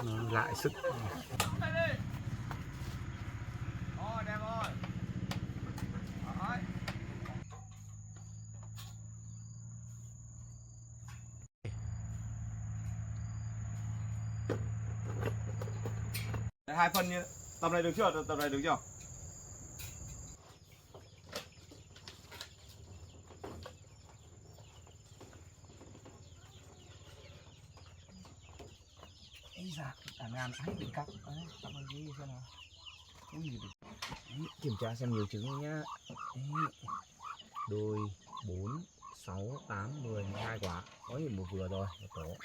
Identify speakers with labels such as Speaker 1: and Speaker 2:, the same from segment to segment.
Speaker 1: nó lại sức.
Speaker 2: Hai phân như tầm này được chưa? Tầm này được chưa?
Speaker 1: Ây da, cả ngàn ấy bị cắt. Đấy, cắt bằng gì xem nào. Không gì được. Đấy, kiểm tra xem nhiều trứng nhá. Đấy. Đôi 4 6 8 10 12 quả. Có gì một vừa rồi, một tổ.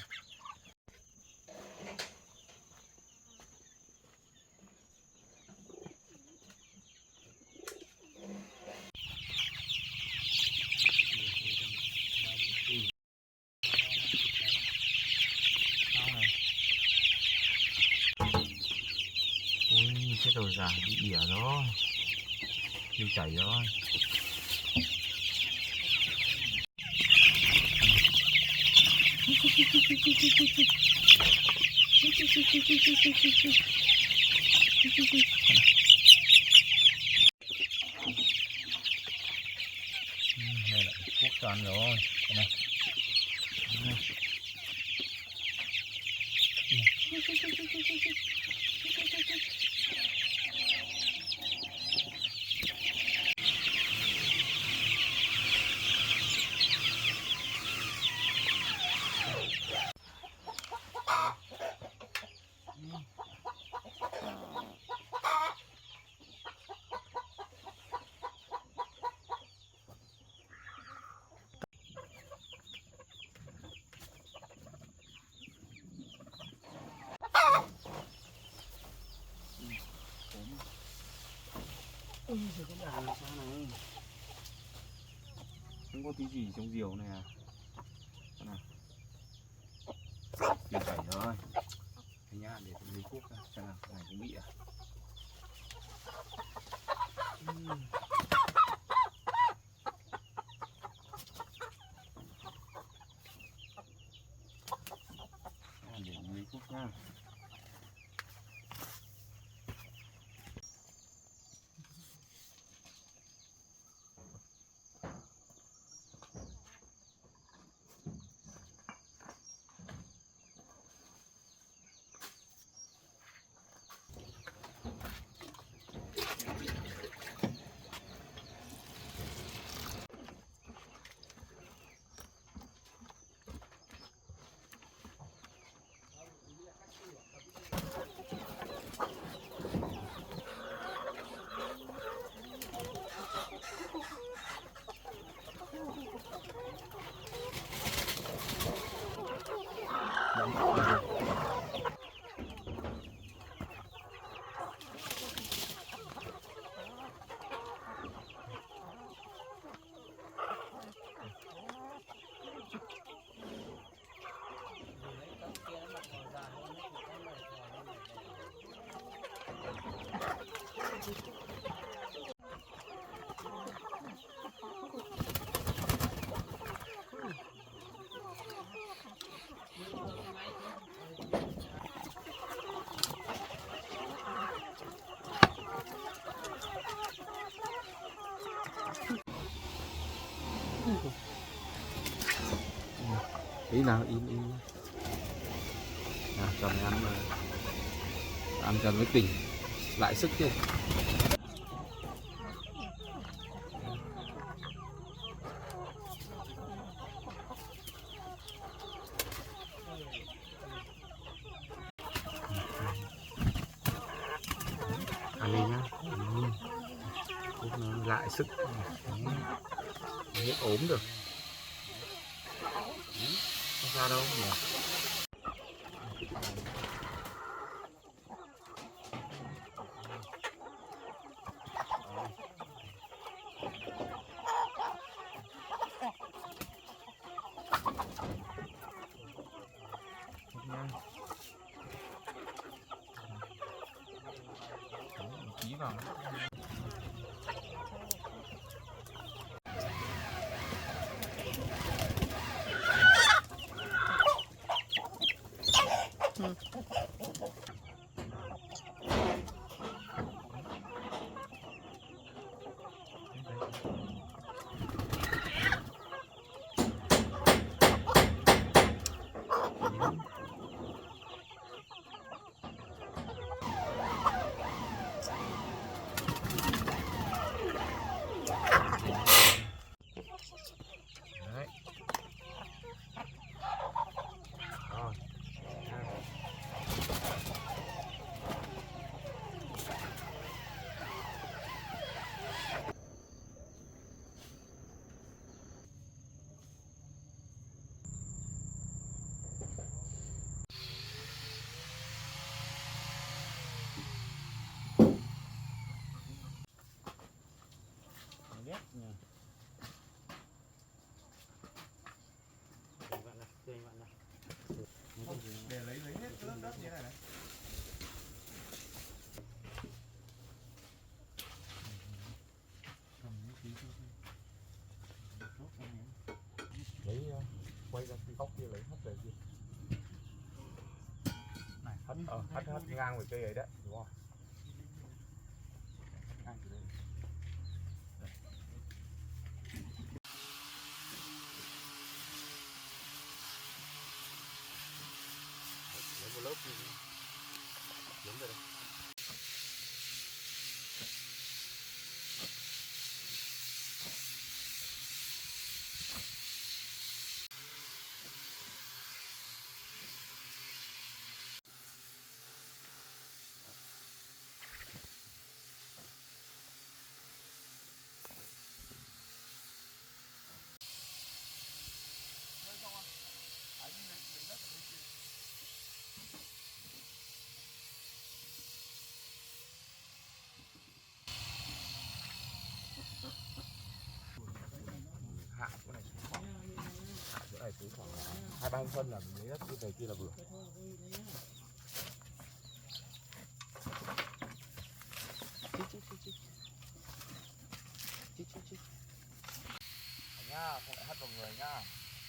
Speaker 1: Ui, chết rồi, già bị đỉa rồi, tiêu chảy rồi. Này là thuốc toàn rồi, cái này. Ui giời, con gà làm sao này, không có tí gì trong diều này à. Con nào tiêu chảy rồi. Thế nhá, để tôi lấy thuốc ra xem nào, cái này cũng bị à. Để lấy thuốc ra. Ý nào im im nào, cho mày ăn cho mới tỉnh lại sức chứ. Ăn đi nhá, thuốc nó lại sức, hết ốm được. Không sao đâu mà. Ký vào. Hất ngang với cây ấy đấy, đúng không? Hất ngang từ đây. Lấy một lớp đi. Đúng rồi đấy. Hạ chỗ này xuống khoảng, hạ chỗ này xuống khoảng 2-3 phân là mình lấy đất cái về kia là vừa. Chích nhá, không lại hất vào người nhá,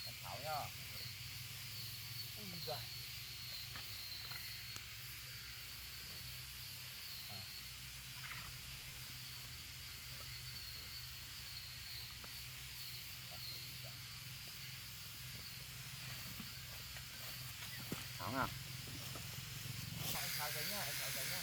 Speaker 1: em tháo nhá. Ui giời. Tháo nào. Tháo giấy nhá, em tháo giấy nhá.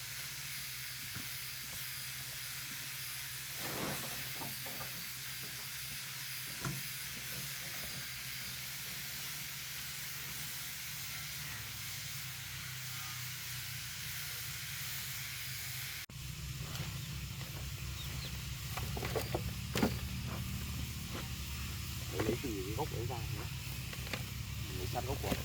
Speaker 1: Lấy từ cái gốc ấy ra nhé. Lấy chặt gốc của nó.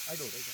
Speaker 1: Ai đổ đây cho.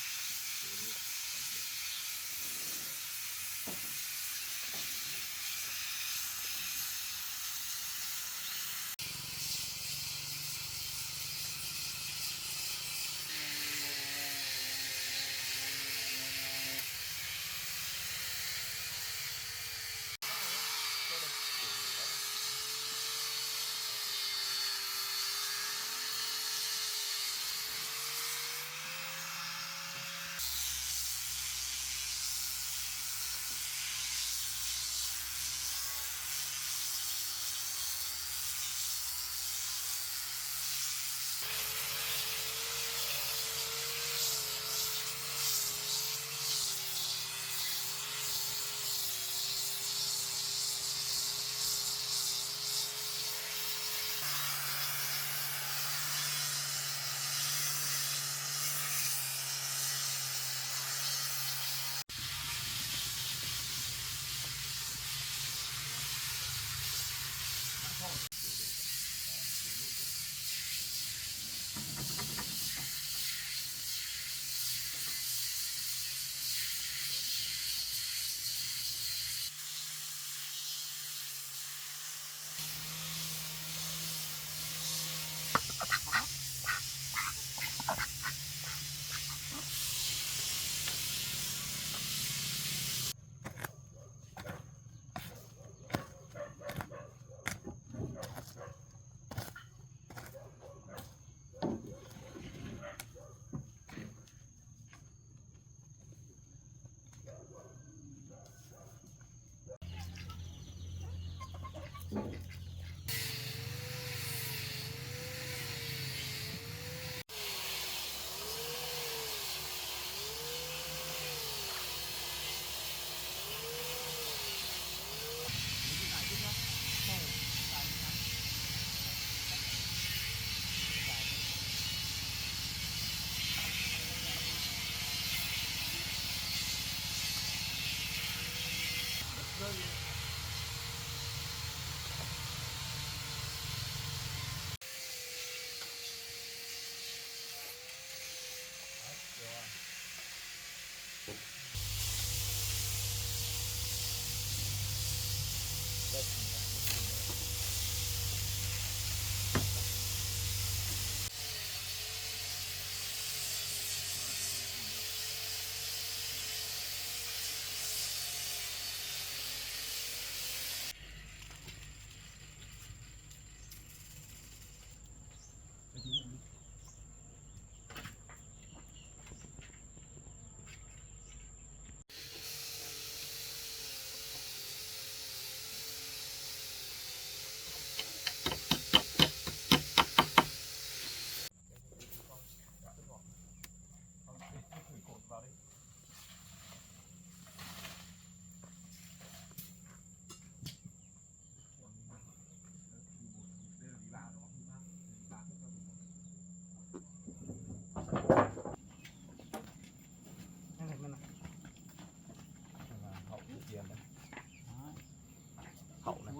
Speaker 1: Hậu này.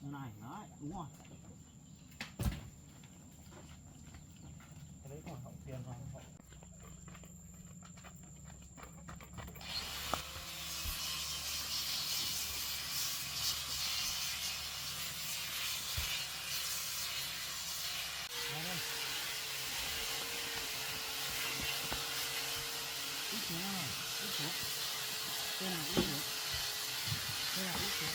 Speaker 3: Này đấy, đúng rồi.
Speaker 1: Cái đấy còn hậu tiền không? Hậu.
Speaker 3: Ít số nào, ít số. Đây nào, ít số. Đây nào, ít số.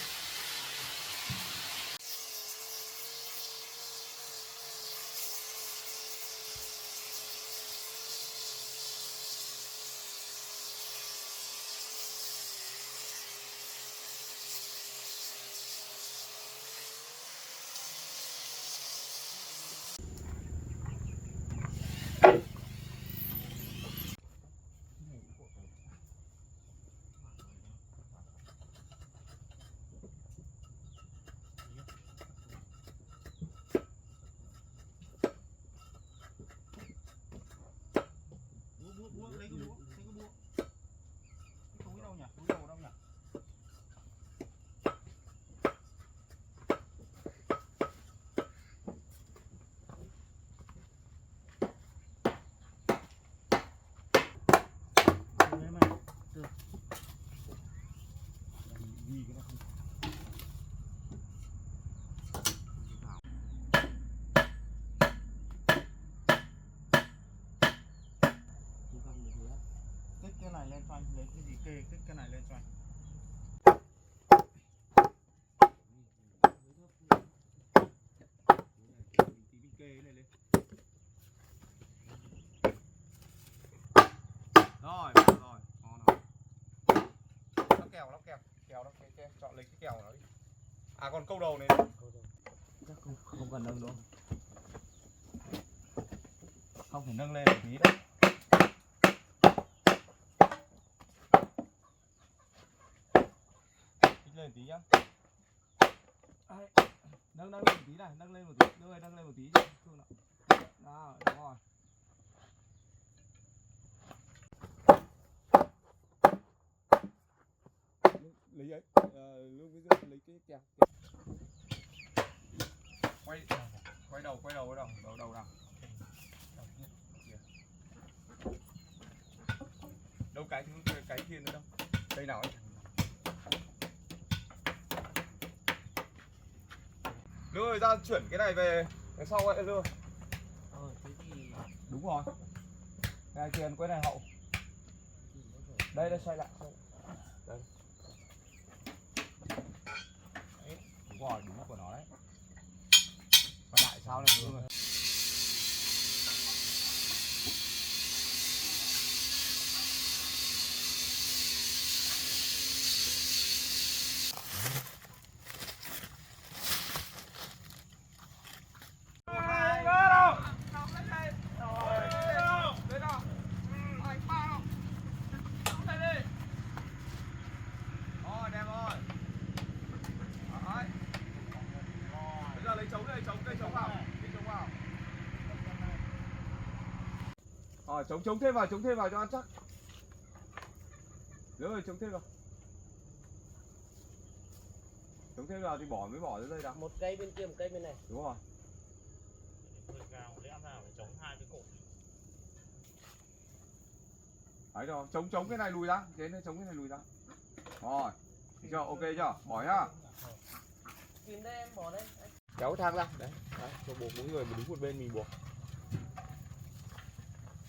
Speaker 3: Búa, lấy cái búa. Cái túi đâu nhỉ? Túi đồ đâu nhỉ? Đấy mày, được. Ghi cái nó không. Kích cái này lên cho anh, lấy cái gì kê kích cái này lên cho anh. Tí kê cái này lên.
Speaker 2: Rồi, ngon rồi. Lắp kèo, chọn lấy cái kèo của nó đi. À còn câu đầu này.
Speaker 1: Chắc không cần nâng nữa.
Speaker 2: Không phải nâng lên một tí đấy. Kích lên tí nhá.
Speaker 1: Nâng lên một tí này, nâng lên một tí, đưa nâng lên một tí chứ. Đó, đúng rồi.
Speaker 2: Lấy ấy, lúc bây giờ lấy cái kèo. Quay đầu nào. Đâu cái thiên nữa đâu. Đây nào ấy. Lưu ơi, ra chuyển cái này về đằng sau ấy Lưu.
Speaker 3: Thế thì
Speaker 2: Đúng rồi. Này tiền quay này hậu. Đây xoay lại. Đây. Đấy, đúng rồi, đúng của nó đấy. Quay lại sao này Lưu ơi. Chống thêm vào cho ăn chắc. Đúng rồi, chống thêm vào. Chống thế nào thì mới bỏ ra dây đó.
Speaker 3: Một cây bên kia, một cây bên này.
Speaker 2: Đúng rồi.
Speaker 4: lẽ ra phải chống hai cái cột.
Speaker 2: Đấy rồi, chống cái này lùi ra, thế nên chống cái này lùi ra. Rồi, được chưa? Ok chưa? Bỏ nhá.
Speaker 3: Kìm đây em bỏ đây.
Speaker 2: Kéo thang ra, đấy, cho buộc mỗi người đứng một bên mình buộc.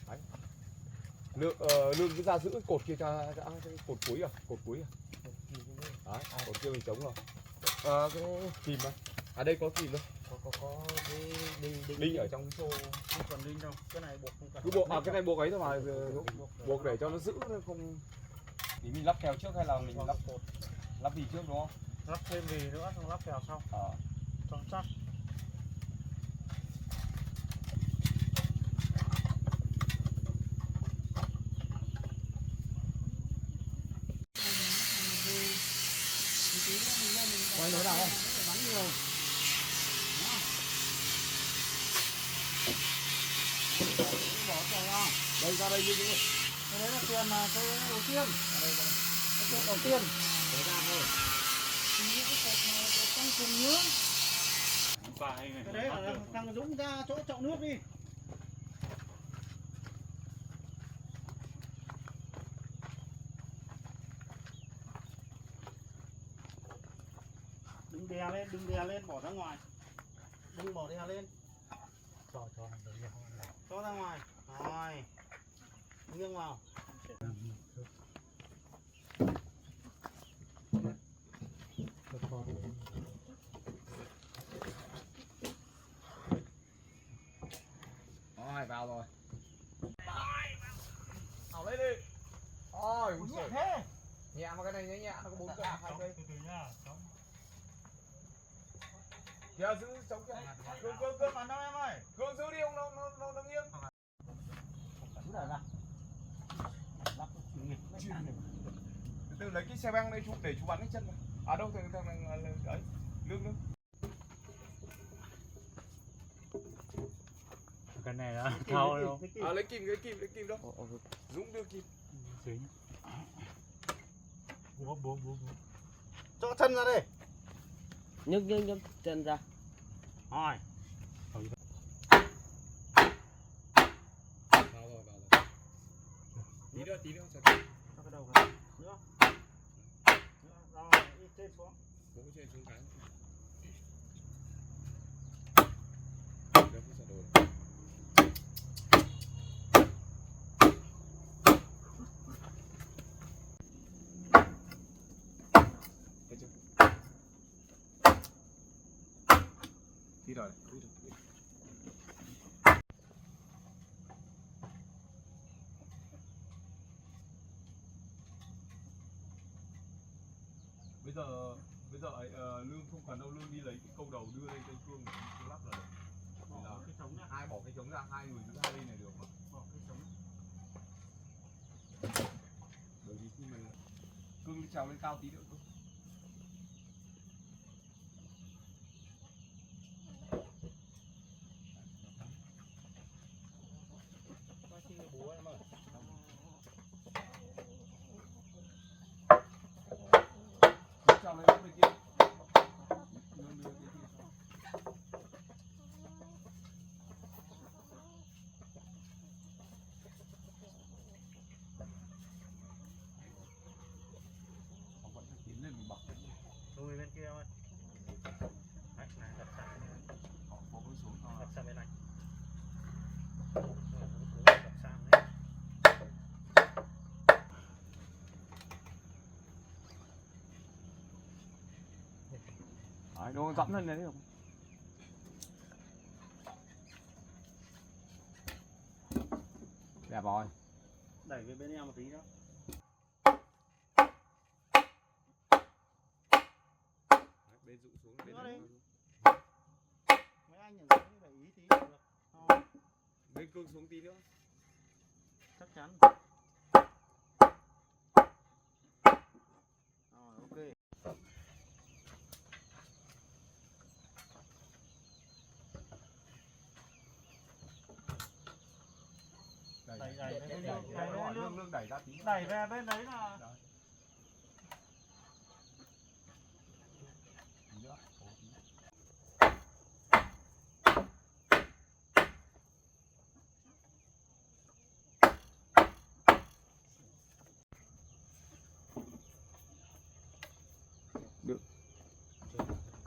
Speaker 2: Đấy. Lương cứ ra giữ cột kia cho cột cuối à, cột cuối à. Đấy, cột kia mình chống rồi. Cái kìm á. À đây có kìm đâu.
Speaker 3: Có
Speaker 2: Đinh ở trong xô.
Speaker 3: không cần đinh đâu. Cái này buộc không cần.
Speaker 2: Cứ buộc cái này buộc ấy thôi mà, buộc để cho nó giữ nó không. Thì mình lắp kèo trước hay là mình lắp gì trước đúng không?
Speaker 4: Lắp thêm gì nữa xong lắp kèo sau. Cho chắc.
Speaker 3: Quay nữa nào không? Bắn nhiều. Bỏ vào ra.
Speaker 2: Đây ra đây như thế.
Speaker 3: Cái đấy là tiền mà cái đầu tiên. Cái đầu tiên. Để ra thôi. Những cái cột này tăng cùng nước. Cái đấy là thằng Dũng ra chỗ chậu nước đi. Đừng đè lên, bỏ ra ngoài. Đừng bỏ đè lên. Cho ra ngoài. Rồi. Nghiêng vào.
Speaker 2: Rồi, vào rồi. Nào lên đi. Ôi,
Speaker 3: Nhẹ thế.
Speaker 2: nhẹ mà cái này nhẹ, nó có 4 cây, 2 cây.
Speaker 4: Từ từ nhá.
Speaker 2: Kìa giữ chống cái. Cương phản đâu em ơi. Cương giữ đi ông nó nghiêng.
Speaker 3: Chú đẩy ra. Lắp chuyên nghiệp.
Speaker 2: Từ từ lấy cái xe băng đây chú để chú bắn cái chân này. À đâu thằng đấy. Lương.
Speaker 4: Cái này là thao đâu.
Speaker 2: À lấy kìm đâu. Dũng đưa kìm.
Speaker 4: Bố.
Speaker 3: Cho chân ra đây. Nhấc chân ra.
Speaker 4: Rồi.
Speaker 2: Vào rồi. Tí nữa cho
Speaker 3: Cho cái đầu vào. Nữa. Rồi, đi trên xuống.
Speaker 2: bố trên xuống cái. Được không sợ đồ. Thấy chưa? Đi rồi. Bây giờ Lương không cần đâu, Lương đi lấy cái câu đầu đưa lên trên Cương để Cương lắp là được.
Speaker 3: Bỏ cái trống ra.
Speaker 2: Hai bỏ cái trống ra, hai người giữ hai bên này được mà.
Speaker 3: Bỏ cái trống.
Speaker 2: Bởi vì khi mình Cương trèo lên cao tí nữa Cương.
Speaker 3: Bố em ơi.
Speaker 2: Trèo lên bên kia. Lương đưa cái kia. Họ vẫn phải tiến lên mình bọc.
Speaker 4: Lùi bên kia thôi. Đấy, này đặt sang.
Speaker 2: Họ có cái xuống to.
Speaker 4: Đặt sang bên này. Đặt sang đấy.
Speaker 2: Đấy, nó dẫm lên đấy không? Đẹp rồi.
Speaker 3: Đẩy về bên em một tí nữa.
Speaker 2: Bên dụ xuống bên
Speaker 3: Nữa
Speaker 2: này.
Speaker 3: đi. Mấy anh ở dưới để ý tí được. Thôi,
Speaker 2: Bên Cương xuống tí nữa.
Speaker 3: chắc chắn. Rồi, ok. Đẩy lên
Speaker 2: Lương đẩy ra tí.
Speaker 3: Đẩy về bên đấy là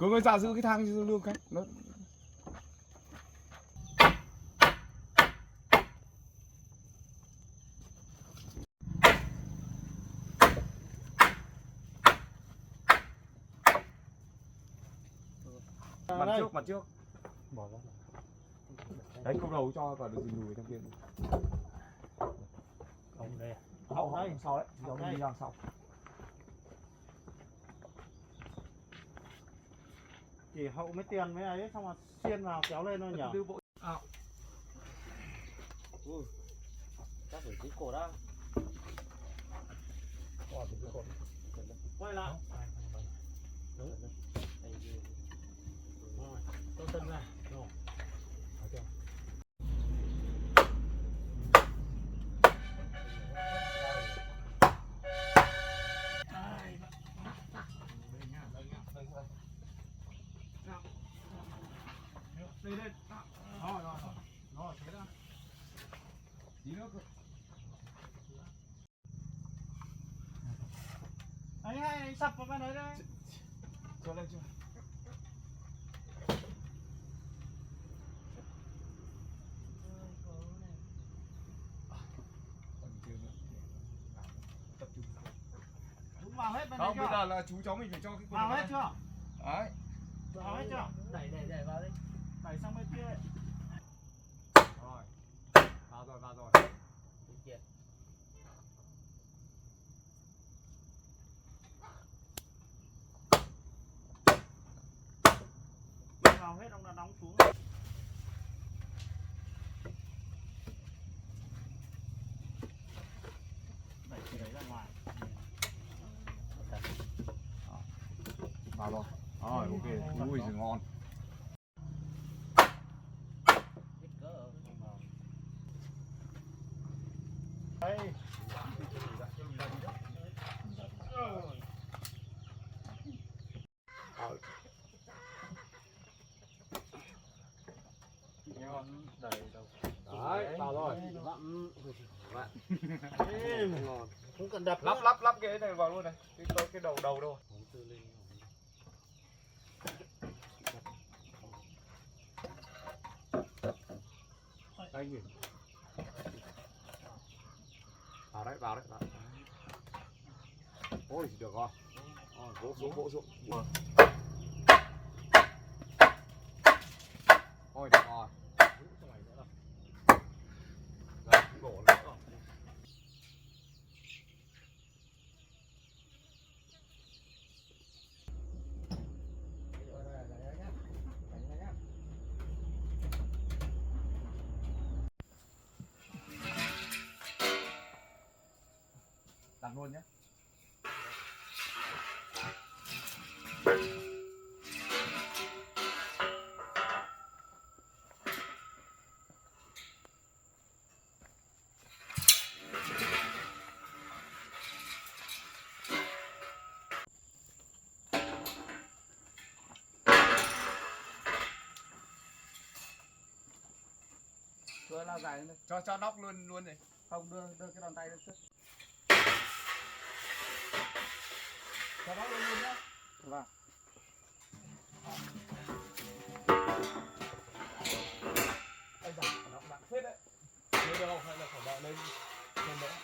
Speaker 2: Cường ơi ra giữ cái thang cho Lương cái. Nó mặt trước.
Speaker 3: Bỏ ra.
Speaker 2: Đấy câu đầu cho cả được gì lùi trong kia.
Speaker 3: Không đây.
Speaker 1: Hậu
Speaker 3: Đây.
Speaker 1: sau đấy,
Speaker 3: Hậu
Speaker 1: giống
Speaker 3: đây.
Speaker 1: đi ra sau.
Speaker 3: Chỉ hậu mới tiền mới ấy xong rồi xiên vào kéo lên thôi nhỉ.
Speaker 1: Đưa bộ.
Speaker 3: Chắc phải cái cổ đó. Quay lại. Đúng. Rồi, tôi tân ra. Rồi.
Speaker 1: Đây đây. Rồi rồi rồi. Rồi thế đó. Tí nữa cơ.
Speaker 3: Anh sập vào bên đấy đấy.
Speaker 2: cho lên chưa?
Speaker 3: Đúng vào hết bên đấy
Speaker 2: Không, bây
Speaker 3: chưa?
Speaker 2: giờ là chú cháu mình phải cho cái quần
Speaker 3: Vào hết chưa?
Speaker 2: Đấy.
Speaker 3: Vào hết chưa?
Speaker 4: Đẩy vào đi.
Speaker 3: Đẩy sang bên kia.
Speaker 2: Rồi. Vào rồi.
Speaker 3: Vào hết ông đã đóng xuống. Đẩy cái đấy ra ngoài.
Speaker 2: Vào rồi. Rồi, ok. Ui giời ngon.
Speaker 3: Đây. Đẩy đâu.
Speaker 2: Đấy, vào rồi.
Speaker 3: Không cần đập.
Speaker 2: Lắp cái này vào luôn này. Cái đầu đâu. Đây nhỉ. Vào đấy. Ôi được rồi. Vỗ xuống. Ôi được rồi. Đấy, cũng đổ nữa rồi. Đặt luôn nhé.
Speaker 1: Đưa lao dài lên đây.
Speaker 2: Cho nóc luôn này.
Speaker 1: Không đưa cái đòn tay lên trước. Cho nó luôn nhá. Vâng.
Speaker 2: Anh giả nó nặng phết đấy. Lên được không hay là phải đợi lên nữa?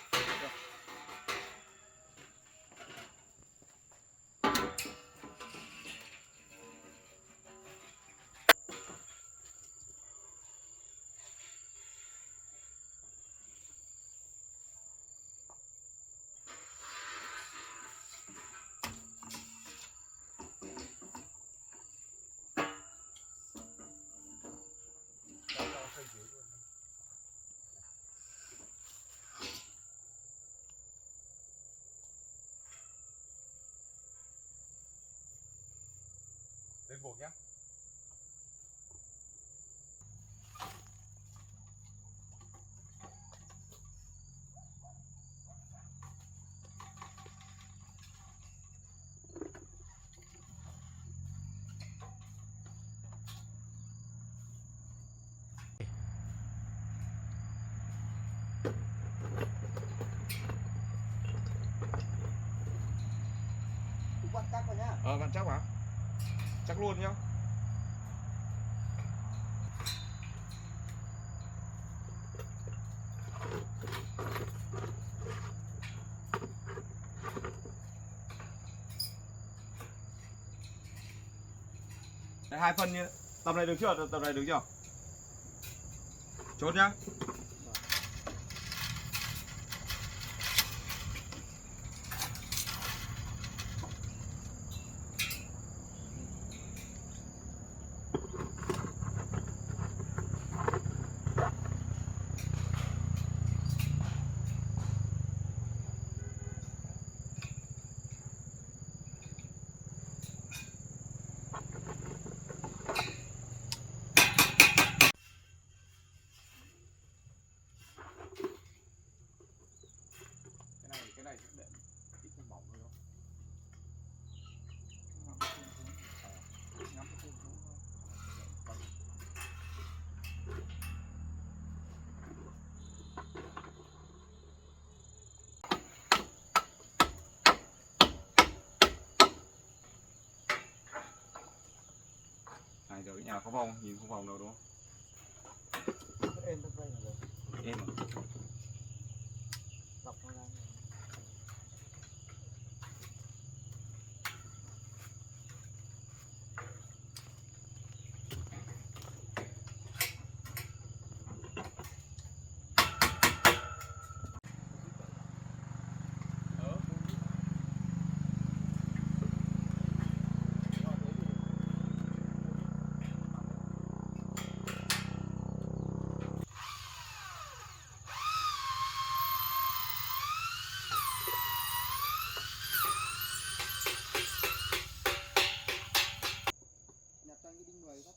Speaker 2: Lên buộc nhá.
Speaker 3: Quạt cắt vào nhá.
Speaker 2: Vặn chắc vào. chắc luôn nhá. Đấy, 2 phân như tầm này được chưa? Tầm này được chưa? Chốt nhá. Cái này để ít phần mỏng thôi không? Ngắm cái trên xuống thôi. Này rồi nhà có vòng, nhìn không vòng đâu đúng không?
Speaker 3: Em tôi là được.
Speaker 2: Em à?
Speaker 3: Lọc nó ra. Nhặt cho cái đinh người đó.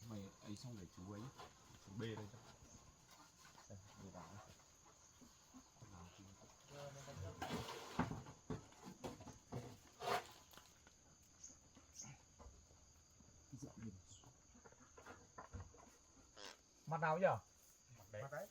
Speaker 2: Mày ấy xong để chú ấy, chú B đây cho. Đây, để vào đây.
Speaker 1: Mặt nào nhỉ?
Speaker 4: Mặt đấy.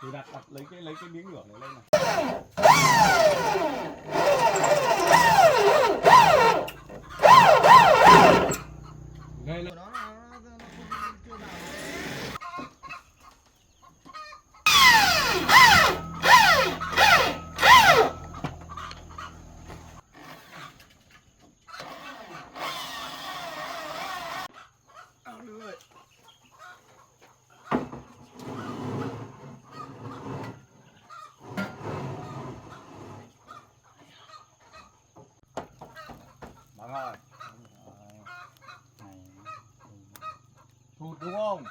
Speaker 2: Thì đặt lấy cái miếng lửa này lên này. Gây lên.
Speaker 3: Đó nó chưa vào.
Speaker 2: Bằng rồi. Thụt đúng không?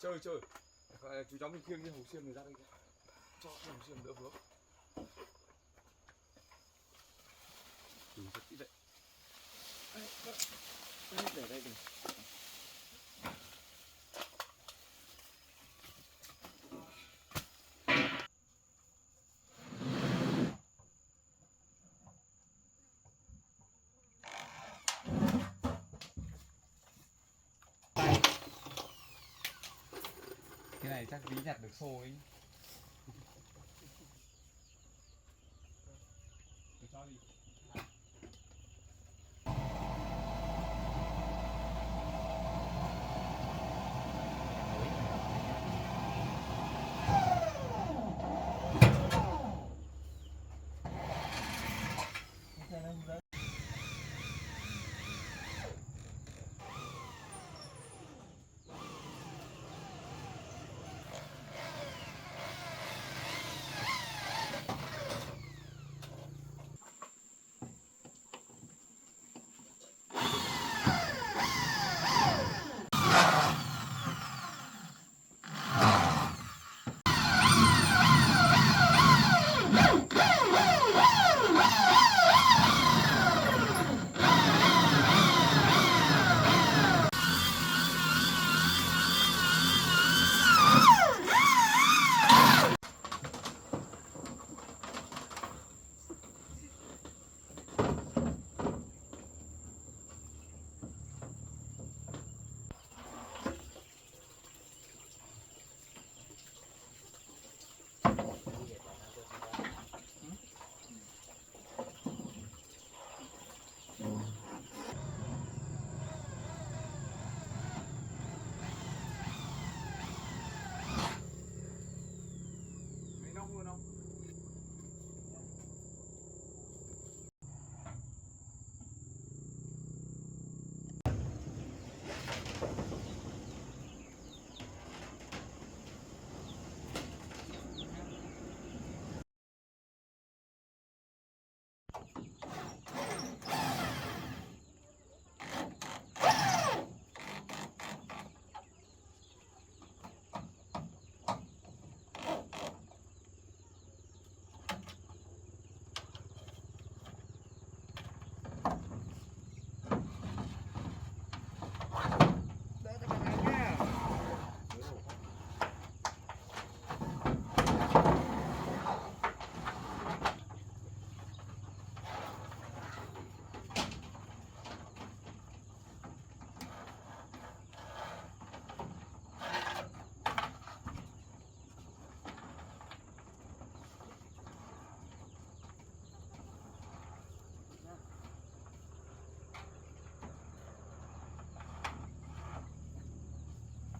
Speaker 2: Chơi. Chú cháu mình khiêng cái hồng xiêm này ra đây cho cái hồng xiêm đỡ vướng. Chú rất kỹ đấy.
Speaker 3: Để đây đi.
Speaker 2: Cái này chắc tí nhặt được xô ấy. Cho đi.